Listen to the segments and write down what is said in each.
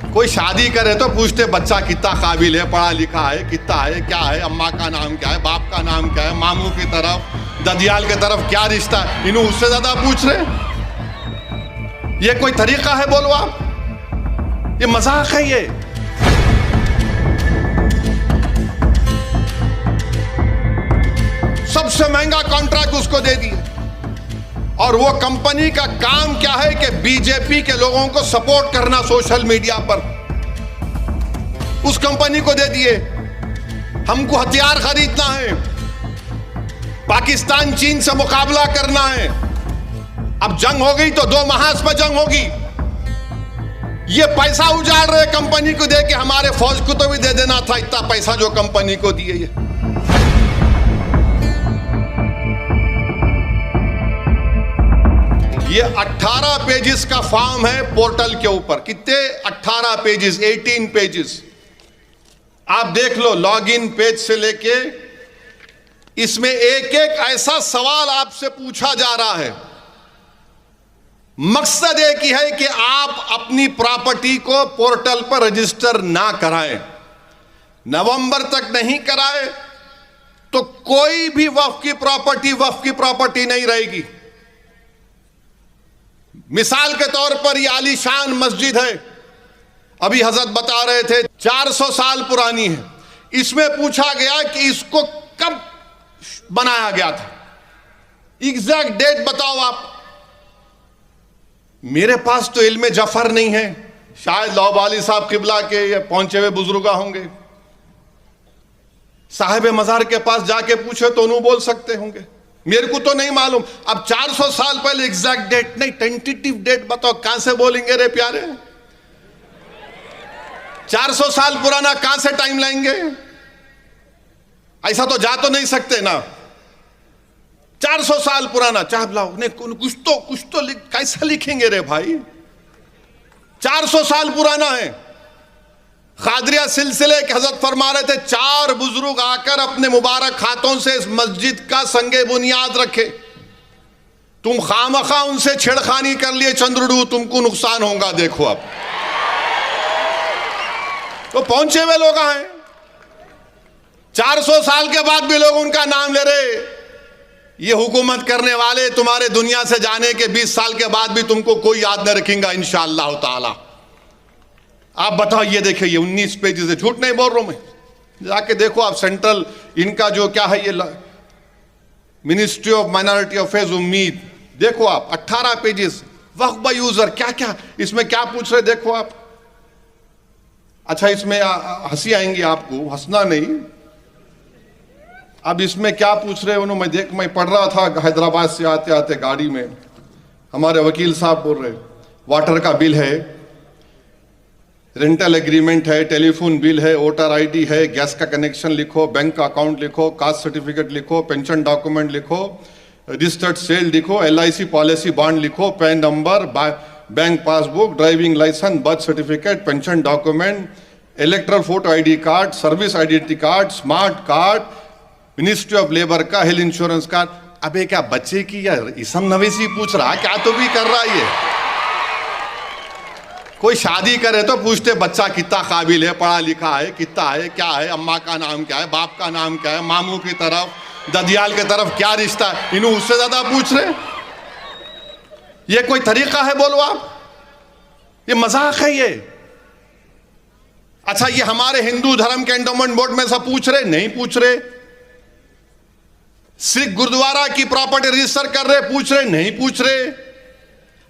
कोई शादी करे तो पूछते बच्चा कितना काबिल है, पढ़ा लिखा है, कितना है, क्या है, अम्मा का नाम क्या है, बाप का नाम क्या है, मामू की तरफ, ददियाल की तरफ क्या रिश्ता है, इन्हों उससे ज्यादा पूछ रहे। ये कोई तरीका है? बोलो आप, ये मजाक है। ये सबसे महंगा कॉन्ट्रैक्ट उसको दे दिया, और वो कंपनी का काम क्या है कि बीजेपी के लोगों को सपोर्ट करना सोशल मीडिया पर, उस कंपनी को दे दिए। हमको हथियार खरीदना है, पाकिस्तान चीन से मुकाबला करना है। अब जंग हो गई तो 2 महाज पर जंग होगी। ये पैसा उजाड़ रहे कंपनी को दे के, हमारे फौज को तो भी दे देना था इतना पैसा जो कंपनी को दिए। ये 18 पेजेस का फॉर्म है पोर्टल के ऊपर। कितने? 18 पेजेस, 18 पेजेस। आप देख लो, लॉगिन पेज से लेके इसमें एक एक ऐसा सवाल आपसे पूछा जा रहा है। मकसद एक ही है कि आप अपनी प्रॉपर्टी को पोर्टल पर रजिस्टर ना कराएं। नवंबर तक नहीं कराए तो कोई भी वक्फ की प्रॉपर्टी नहीं रहेगी। मिसाल के तौर पर ये आलीशान मस्जिद है, अभी हजरत बता रहे थे 400 साल पुरानी है। इसमें पूछा गया कि इसको कब बनाया गया था, एग्जैक्ट डेट बताओ आप। मेरे पास तो इल्म जफर नहीं है, शायद लौबाली साहब किबला के या पहुंचे हुए बुजुर्गा होंगे। साहिब मजार के पास जाके पूछे तो उन्होंने बोल सकते होंगे, मेरे को तो नहीं मालूम। अब 400 साल पहले एग्जैक्ट डेट नहीं, टेंटेटिव डेट बताओ, कहां से बोलेंगे रे प्यारे? 400 साल पुराना कहां से टाइम लाएंगे? ऐसा तो जा तो नहीं सकते ना। 400 साल पुराना चाह लाओ, नहीं कुछ तो कैसा लिखेंगे रे भाई? 400 साल पुराना है। खादरिया सिलसिले के हजरत फरमा रहे थे 4 बुजुर्ग आकर अपने मुबारक हाथों से इस मस्जिद का संगे बुनियाद रखे। तुम खामखा उनसे छेड़खानी कर लिए चंद्रडू, तुमको नुकसान होगा। देखो अब तो पहुंचे हुए लोग हैं, 400 साल के बाद भी लोग उनका नाम ले रहे। ये हुकूमत करने वाले तुम्हारे दुनिया से जाने के 20 साल के बाद भी तुमको कोई याद न रखेगा इंशाअल्लाह ताला। आप बताओ, ये देखिए, ये 19 पेजेस है, झूठ नहीं बोल रहा हूं मैं। जाके देखो आप, सेंट्रल इनका जो क्या है, ये मिनिस्ट्री ऑफ माइनॉरिटी अफेयर्स उम्मीद, देखो आप 18 पेजेस। वक्फ बाय यूजर क्या क्या इसमें क्या पूछ रहे, देखो आप। अच्छा, इसमें हंसी आएंगी आपको, हंसना नहीं। अब इसमें क्या पूछ रहे उन्होंने, मैं पढ़ रहा था हैदराबाद से आते आते गाड़ी में, हमारे वकील साहब बोल रहे वाटर का बिल है, रेंटल एग्रीमेंट है, टेलीफोन बिल है, वोटर आईडी है, गैस का कनेक्शन लिखो, बैंक का अकाउंट लिखो, कास्ट सर्टिफिकेट लिखो, पेंशन डॉक्यूमेंट लिखो, रजिस्टर्ड सेल लिखो, LIC पॉलिसी बॉन्ड लिखो, PAN number, bank passbook, driving licence, birth certificate, pension document, electoral photo ID card, service identity card, smart card, ministry of labour का, health insurance card. अबे क्या बच्चे की या इसम नवेसी पूछ रहा, क्या तो भी कर रहा है ये। कोई शादी करे तो पूछते बच्चा कितना काबिल है, पढ़ा लिखा है, कितना है, क्या है, अम्मा का नाम क्या है, बाप का नाम क्या है, मामू की तरफ, ददियाल की तरफ क्या रिश्ता है, इन्हों उससे ज्यादा पूछ रहे। ये कोई तरीका है? बोलो आप, ये मजाक है ये। अच्छा, ये हमारे हिंदू धर्म के एंडोमेंट बोर्ड में सब पूछ रहे? नहीं पूछ रहे। सिख गुरुद्वारा की प्रॉपर्टी रजिस्टर कर रहे? पूछ रहे? नहीं पूछ रहे।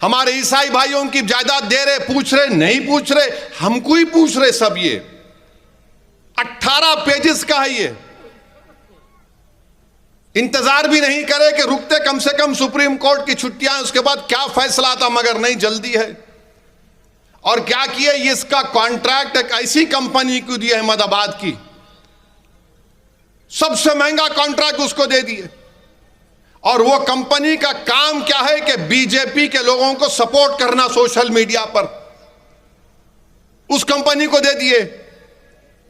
हमारे ईसाई भाइयों की जायदाद दे रहे? पूछ रहे? नहीं पूछ रहे। हमको ही पूछ रहे सब। ये 18 पेजेस का है ये। इंतजार भी नहीं करे कि रुकते कम से कम सुप्रीम कोर्ट की छुट्टियां, उसके बाद क्या फैसला आता, मगर नहीं, जल्दी है। और क्या किए, ये इसका कॉन्ट्रैक्ट एक ऐसी कंपनी को दिया अहमदाबाद की, सबसे महंगा कॉन्ट्रैक्ट उसको दे दिए। और वो कंपनी का काम क्या है कि बीजेपी के लोगों को सपोर्ट करना सोशल मीडिया पर, उस कंपनी को दे दिए।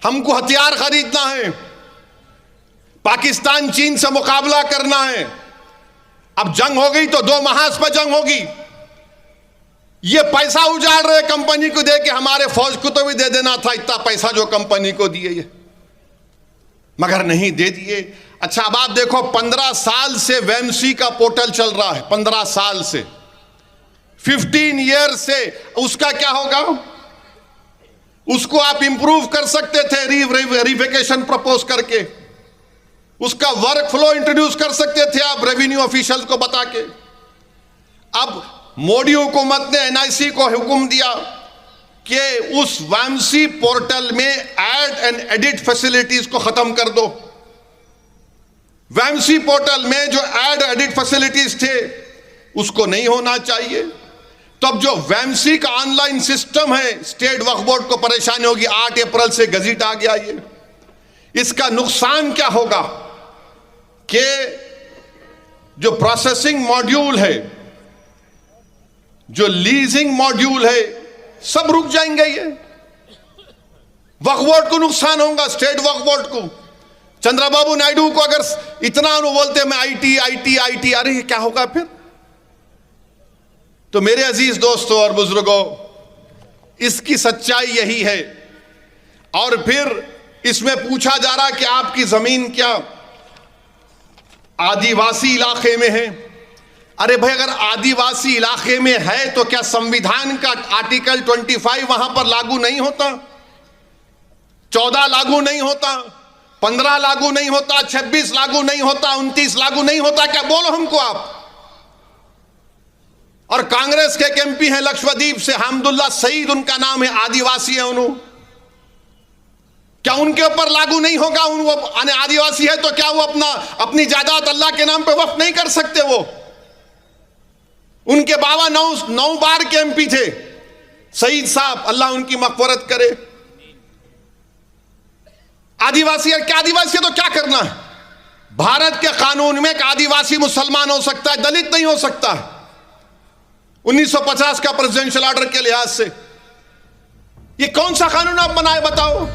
हमको हथियार खरीदना है, पाकिस्तान चीन से मुकाबला करना है। अब जंग हो गई तो 2 महाज पर जंग होगी। ये पैसा उजाड़ रहे कंपनी को दे के, हमारे फौज को तो भी दे देना था इतना पैसा जो कंपनी को दिए ये, मगर नहीं दे दिए। अच्छा अब आप देखो 15 साल से वेमसी का पोर्टल चल रहा है, 15 साल से, 15 ईयर से, उसका क्या होगा? उसको आप इंप्रूव कर सकते थे वेरिफिकेशन प्रपोज करके, उसका वर्क फ्लो इंट्रोड्यूस कर सकते थे आप रेवेन्यू ऑफिशियल्स को बता के। अब मोदी हुकूमत ने एनआईसी को हुक्म दिया कि उस वेमसी पोर्टल में ऐड एंड एडिट फैसिलिटीज को खत्म कर दो। वेमसी पोर्टल में जो ऐड एडिट फैसिलिटीज थे उसको नहीं होना चाहिए। तब जो वेमसी का ऑनलाइन सिस्टम है, स्टेट वक्फ बोर्ड को परेशानी होगी, 8 अप्रैल से गजट आ गया ये। इसका नुकसान क्या होगा कि जो प्रोसेसिंग मॉड्यूल है, जो लीजिंग मॉड्यूल है, सब रुक जाएंगे। ये वक्फ बोर्ड को नुकसान होगा, स्टेट वक्फ बोर्ड को। चंद्रबाबू नायडू को अगर इतना बोलते मैं आईटी आईटी आईटी, अरे क्या होगा फिर? तो मेरे अजीज दोस्तों और बुजुर्गों, इसकी सच्चाई यही है। और फिर इसमें पूछा जा रहा कि आपकी जमीन क्या आदिवासी इलाके में है? अरे भाई, अगर आदिवासी इलाके में है तो क्या संविधान का आर्टिकल 25 वहां पर लागू नहीं होता? 14 लागू नहीं होता? 15 लागू नहीं होता? 26 लागू नहीं होता? 29 लागू नहीं होता? क्या बोलो हमको आप। और कांग्रेस के एक एमपी हैं लक्षद्वीप से, हमदुल्ला सईद उनका नाम है, आदिवासी है उन्होंने, क्या उनके ऊपर लागू नहीं होगा? वो आदिवासी है तो क्या वो अपनी जायदाद अल्लाह के नाम पे वक्फ नहीं कर सकते? वो उनके बाबा 9 बार के एमपी थे, सईद साहब, अल्लाह उनकी मग़फ़िरत करे। आदिवासी है, क्या आदिवासी है तो क्या करना है? भारत के कानून में एक आदिवासी मुसलमान हो सकता है, दलित नहीं हो सकता है, 1950 का प्रेसिडेंशियल ऑर्डर के लिहाज से। ये कौन सा कानून आप बनाए बताओ?